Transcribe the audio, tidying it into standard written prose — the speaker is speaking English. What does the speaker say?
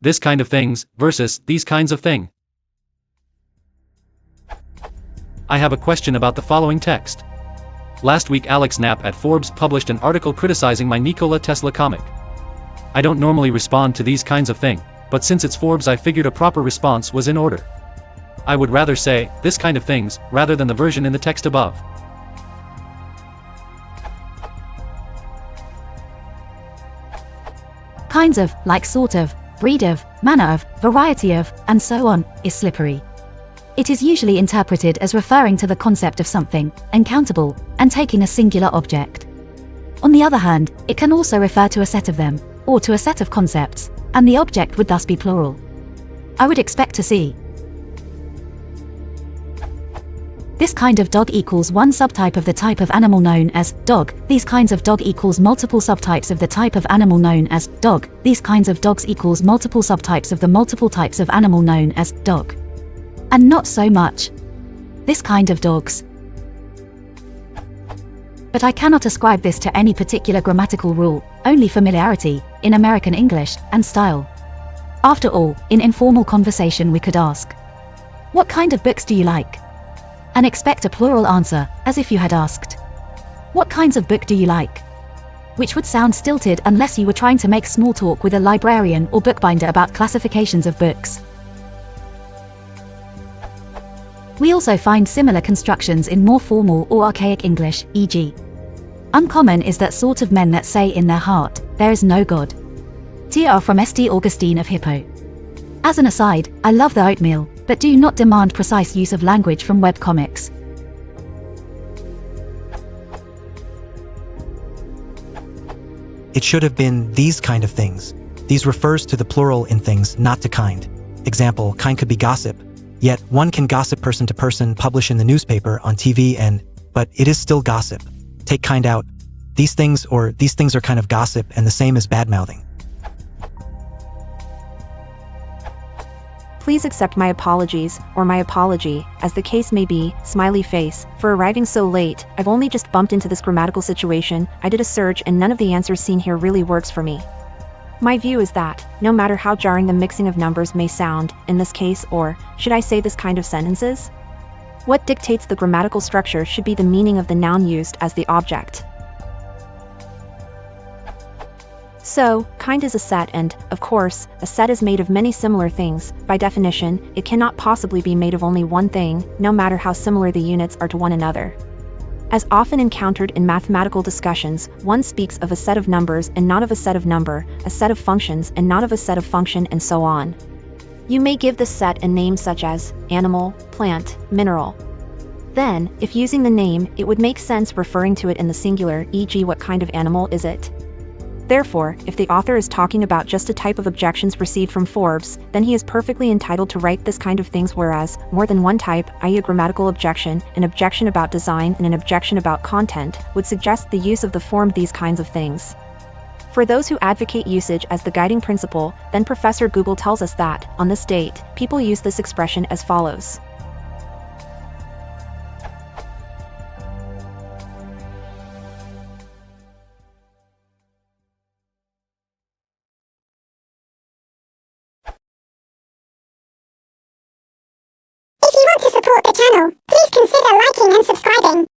this kind of things versus these kinds of thing. I have a question about the following text. Last week Alex Knapp at Forbes published an article criticizing my Nikola Tesla comic. I don't normally respond to these kinds of thing, but since it's Forbes I figured a proper response was in order. I would rather say, this kind of things, rather than the version in the text above. Kinds of, like sort of, breed of, manner of, variety of, and so on, is slippery. It is usually interpreted as referring to the concept of something, uncountable, and taking a singular object. On the other hand, it can also refer to a set of them, or to a set of concepts, and the object would thus be plural. I would expect to see this kind of dog equals one subtype of the type of animal known as dog. These kinds of dog equals multiple subtypes of the type of animal known as dog. These kinds of dogs equals multiple subtypes of the multiple types of animal known as dog. And not so much this kind of dogs. But I cannot ascribe this to any particular grammatical rule, only familiarity, in American English, and style. After all, in informal conversation we could ask, what kind of books do you like? And expect a plural answer, as if you had asked, what kinds of book do you like? Which would sound stilted unless you were trying to make small talk with a librarian or bookbinder about classifications of books. We also find similar constructions in more formal or archaic English, e.g. uncommon is that sort of men that say in their heart, there is no God. Tr from St. Augustine of Hippo. As an aside, I love the oatmeal, but do not demand precise use of language from webcomics. It should have been these kind of things. These refers to the plural in things, not to kind. Example, kind could be gossip. Yet, one can gossip person to person, publish in the newspaper, on TV but it is still gossip. Take kind out. These things or these things are kind of gossip and the same as bad-mouthing. Please accept my apologies, or my apology, as the case may be, smiley face, for arriving so late. I've only just bumped into this grammatical situation. I did a search and none of the answers seen here really works for me. My view is that, no matter how jarring the mixing of numbers may sound, in this case or, should I say this kind of sentences? What dictates the grammatical structure should be the meaning of the noun used as the object. So, kind is a set and, of course, a set is made of many similar things. By definition, it cannot possibly be made of only one thing, no matter how similar the units are to one another. As often encountered in mathematical discussions, one speaks of a set of numbers and not of a set of number, a set of functions and not of a set of function, and so on. You may give this set a name such as animal, plant, mineral. Then, if using the name, it would make sense referring to it in the singular, e.g. what kind of animal is it? Therefore, if the author is talking about just a type of objections received from Forbes, then he is perfectly entitled to write this kind of things, whereas, more than one type, i.e. a grammatical objection, an objection about design and an objection about content, would suggest the use of the form these kinds of things. For those who advocate usage as the guiding principle, then Professor Google tells us that, on this date, people use this expression as follows. If you want to support the channel, please consider liking and subscribing.